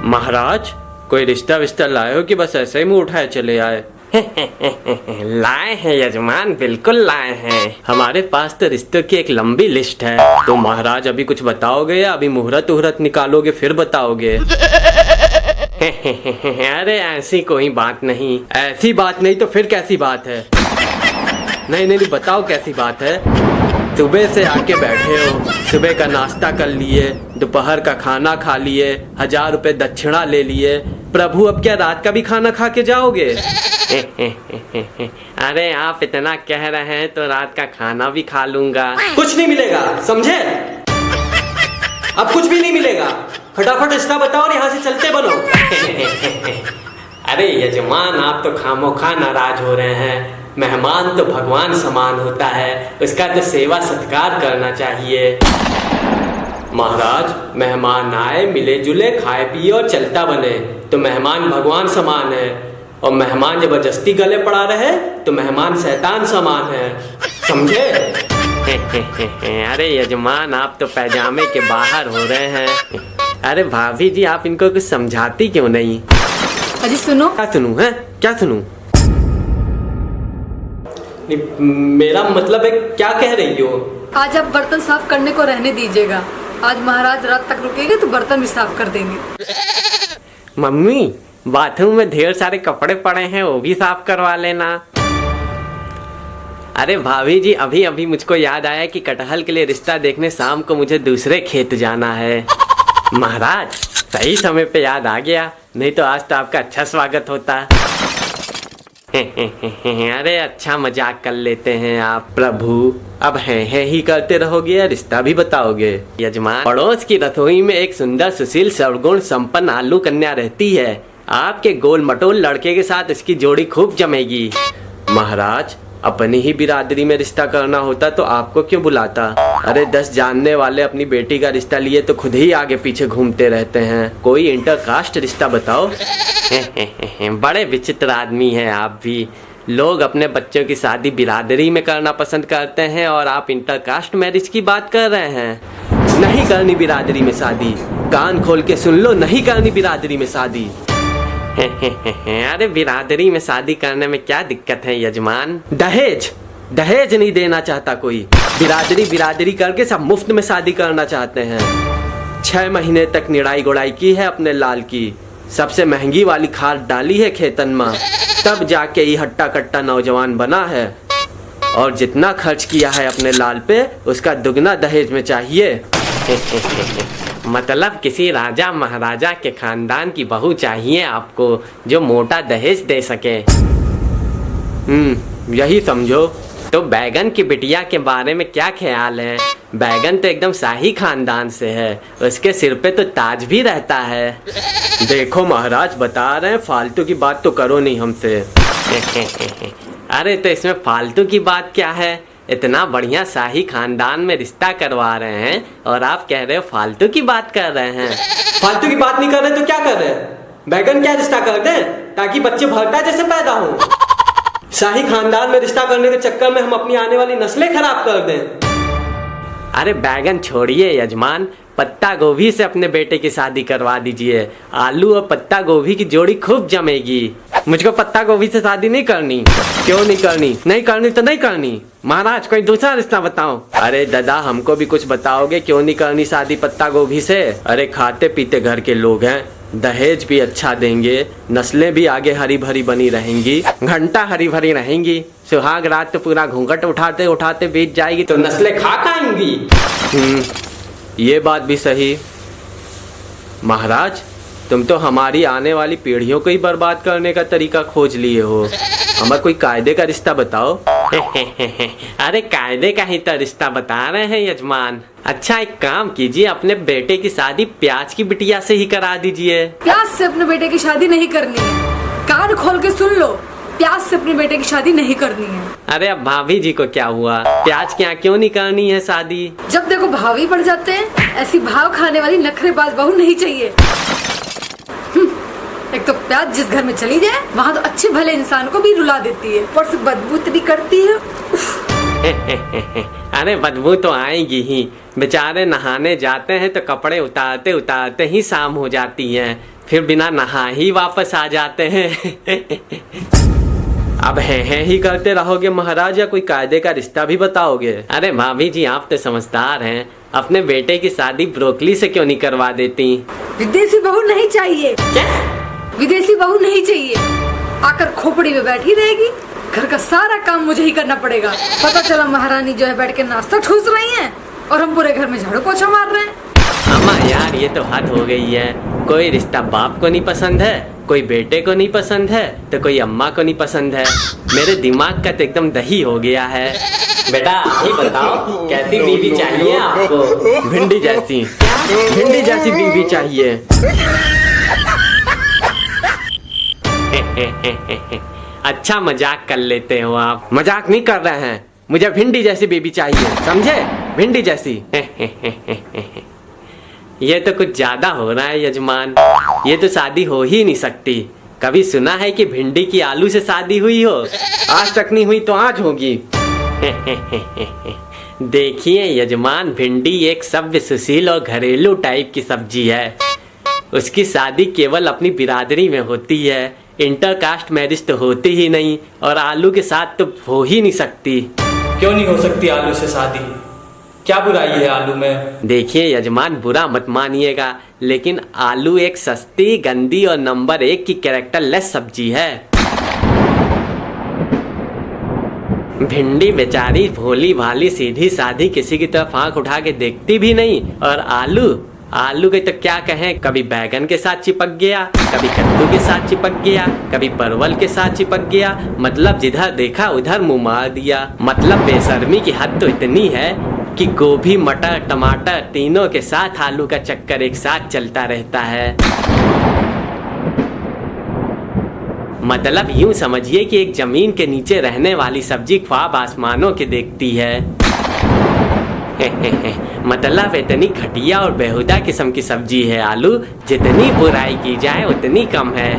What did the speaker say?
महाराज, कोई रिश्ता विश्ता लाए हो कि बस ऐसे ही मुंह उठाए चले आए? लाए हैं यजमान, बिल्कुल लाए हैं। हमारे पास तो रिश्तों की एक लंबी लिस्ट है। तो महाराज अभी कुछ बताओगे या अभी मुहूर्त उहूर्त निकालोगे फिर बताओगे? अरे ऐसी कोई बात नहीं। ऐसी बात नहीं तो फिर कैसी बात है? नहीं नहीं बताओ कैसी बात है। सुबह से आके बैठे हो, सुबह का नाश्ता कर लिए, दोपहर का खाना खा लिए, 1000 रुपए दक्षिणा ले लिए। प्रभु अब क्या रात का भी खाना खा के जाओगे? अरे आप इतना कह रहे हैं तो रात का खाना भी खा लूंगा। कुछ नहीं मिलेगा, समझे? अब कुछ भी नहीं मिलेगा। फटाफट रिश्ता बताओ और यहाँ से चलते बनो। अरे यजमान, आप तो खामोखा नाराज हो रहे हैं। मेहमान तो भगवान समान होता है, उसका तो सेवा सत्कार करना चाहिए। महाराज, मेहमान आए, मिले जुले, खाए पिए और चलता बने तो मेहमान भगवान समान है, और मेहमान जबरदस्ती गले पड़ा रहे तो मेहमान शैतान समान है, समझे? अरे यजमान, आप तो पैजामे के बाहर हो रहे हैं। अरे भाभी जी, आप इनको कुछ समझाती क्यों नहीं? अजी सुनो। क्या सुनूं? है क्या सुनूं? मेरा मतलब है, क्या कह रही हो? आज आप बर्तन साफ करने को रहने दीजिएगा। आज महाराज रात तक रुकेंगे तो बर्तन भी साफ कर देंगे। मम्मी, बाथरूम में ढेर सारे कपड़े पड़े हैं, वो भी साफ करवा लेना। अरे भाभी जी, अभी अभी मुझको याद आया कि कटहल के लिए रिश्ता देखने शाम को मुझे दूसरे खेत जाना है। महाराज, सही समय पे याद आ गया, नहीं तो आज तो आपका अच्छा स्वागत होता। अरे अच्छा मजाक कर लेते हैं आप। प्रभु, अब है ही करते रहोगे या रिश्ता भी बताओगे? यजमान, पड़ोस की रसोई में एक सुंदर सुशील सर्वगुण संपन्न आलू कन्या रहती है। आपके गोल मटोल लड़के के साथ इसकी जोड़ी खूब जमेगी। महाराज, अपनी ही बिरादरी में रिश्ता करना होता तो आपको क्यों बुलाता? अरे 10 जानने वाले अपनी बेटी का रिश्ता लिए तो खुद ही आगे पीछे घूमते रहते हैं। कोई इंटरकास्ट रिश्ता बताओ। बड़े विचित्र आदमी हैं आप भी। लोग अपने बच्चों की शादी बिरादरी में करना पसंद करते हैं और आप इंटरकास्ट मैरिज की बात कर रहे हैं। नहीं करनी बिरादरी में शादी, कान खोल के सुन लो, नहीं करनी बिरादरी में शादी। अरे बिरादरी में शादी करने में क्या दिक्कत है यजमान? दहेज दहेज नहीं देना चाहता कोई। बिरादरी करके सब मुफ्त में शादी करना चाहते हैं। 6 महीने तक निड़ाई गुड़ाई की है अपने लाल की, सबसे महंगी वाली खाद डाली है खेतन में, तब जाके ये हट्टा कट्टा नौजवान बना है। और जितना खर्च किया है अपने लाल पे, उसका दुगना दहेज में चाहिए। मतलब किसी राजा महाराजा के खानदान की बहू चाहिए आपको, जो मोटा दहेज दे सके। यही समझो। तो बैगन की बिटिया के बारे में क्या ख्याल है? बैगन तो एकदम शाही खानदान से है, उसके सिर पे तो ताज भी रहता है। देखो महाराज, बता रहे हैं, फालतू की बात तो करो नहीं हमसे। अरे तो इसमें फालतू की बात क्या है? इतना बढ़िया शाही खानदान में रिश्ता करवा रहे हैं और आप कह रहे हो फालतू की बात कर रहे हैं। फालतू की बात नहीं कर रहे तो क्या कर रहे हैं? बैगन क्या रिश्ता कर दें ताकि बच्चे भरता जैसे पैदा हो? शाही खानदान में रिश्ता करने के चक्कर में हम अपनी आने वाली नस्लें खराब कर दें। अरे बैगन छोड़िए यजमान, पत्ता गोभी से अपने बेटे की शादी करवा दीजिए। आलू और पत्ता गोभी की जोड़ी खूब जमेगी। मुझको पत्ता गोभी से शादी नहीं करनी। क्यों नहीं करनी? नहीं करनी तो नहीं करनी। महाराज, कोई दूसरा रिश्ता बताओ। अरे दादा, हमको भी कुछ बताओगे क्यों नहीं करनी शादी पत्ता गोभी से? अरे खाते पीते घर के लोग हैं, दहेज भी अच्छा देंगे, नस्लें भी आगे हरी भरी बनी रहेंगी, घंटा हरी भरी रहेंगी। सुहाग रात तो पूरा घूंघट उठाते उठाते बीत जाएगी तो नस्लें खा खाएंगी। ये बात भी सही। महाराज, तुम तो हमारी आने वाली पीढ़ियों को ही बर्बाद करने का तरीका खोज लिए हो। हमें कोई कायदे का रिश्ता बताओ। अरे कायदे का ही तो रिश्ता बता रहे हैं यजमान। अच्छा एक काम कीजिए, अपने बेटे की शादी प्याज की बिटिया से ही करा दीजिए। प्याज से अपने बेटे की शादी नहीं करनी है। कान खोल के सुन लो, प्याज से अपने बेटे की शादी नहीं करनी है। अरे अब भाभी जी को क्या हुआ? प्याज क्या क्यों नहीं करनी है शादी? जब देखो भावी बढ़ जाते हैं। ऐसी भाव खाने वाली नखरेबाज बहू नहीं चाहिए। एक तो प्याज जिस घर में चली जाए, वहाँ तो अच्छे भले इंसान को भी रुला देती है, ऊपर से बदबू इतनी करती है। अरे बदबू तो आएगी ही, बेचारे नहाने जाते हैं तो कपड़े उतारते उतारते ही शाम हो जाती है, फिर बिना नहा ही वापस आ जाते हैं। अब हैं ही करते रहोगे महाराज या कोई कायदे का रिश्ता भी बताओगे? अरे भाभी जी आप तो समझदार हैं, अपने बेटे की शादी ब्रोकली से क्यों नहीं करवा देती? विदेशी बहू नहीं चाहिए। क्या? विदेशी बहू नहीं चाहिए, आकर खोपड़ी में बैठी रहेगी, घर का सारा काम मुझे ही करना पड़ेगा। पता चला महारानी जो है बैठ के नाश्ता ठूस रही हैं और हम पूरे घर में झाड़ू पोछा मार रहे हैं। अम्मा यार ये तो हद हो गई है, कोई रिश्ता बाप को नहीं पसंद है, कोई बेटे को नहीं पसंद है, तो कोई अम्मा को नहीं पसंद है। मेरे दिमाग का तो एकदम दही हो गया है। बेटा आप ही बताओ कैसी बीवी चाहिए आपको? भिंडी जैसी, भिंडी जैसी बीवी चाहिए। अच्छा मजाक कर लेते हो आप। मजाक नहीं कर रहे हैं, मुझे भिंडी जैसी बीवी चाहिए, समझे? भिंडी जैसी। ये तो कुछ ज्यादा हो रहा है यजमान, ये तो शादी हो ही नहीं सकती। कभी सुना है कि भिंडी की आलू से शादी हुई हो? आज तक नहीं हुई तो आज होगी। देखिए यजमान, भिंडी एक सभ्य सुशील और घरेलू टाइप की सब्जी है। उसकी शादी केवल अपनी बिरादरी में होती है, इंटरकास्ट मैरिज तो होती ही नहीं, और आलू के साथ तो हो ही नहीं सकती। क्यों नहीं हो सकती आलू से शादी? क्या बुराई है आलू में? देखिए यजमान, बुरा मत मानिएगा, लेकिन आलू एक सस्ती, गंदी और नंबर 1 की कैरेक्टरलेस सब्जी है। भिंडी बेचारी भोली भाली सीधी साधी, किसी की तरफ आंख उठा के देखती भी नहीं, और आलू के तो क्या कहें, कभी बैगन के साथ चिपक गया, कभी कद्दू के साथ चिपक गया, कभी परवल के साथ चिपक गया, मतलब जिधर देखा उधर मुंह मार दिया। मतलब बेशर्मी की हद तो इतनी है कि गोभी, मटर, टमाटर तीनों के साथ आलू का चक्कर एक साथ चलता रहता है। मतलब यूं समझिए कि एक जमीन के नीचे रहने वाली सब्जी ख्वाब आसमानों के देखती है। मतलब इतनी घटिया और बेहुदा किस्म की सब्जी है आलू, जितनी बुराई की जाए उतनी कम है।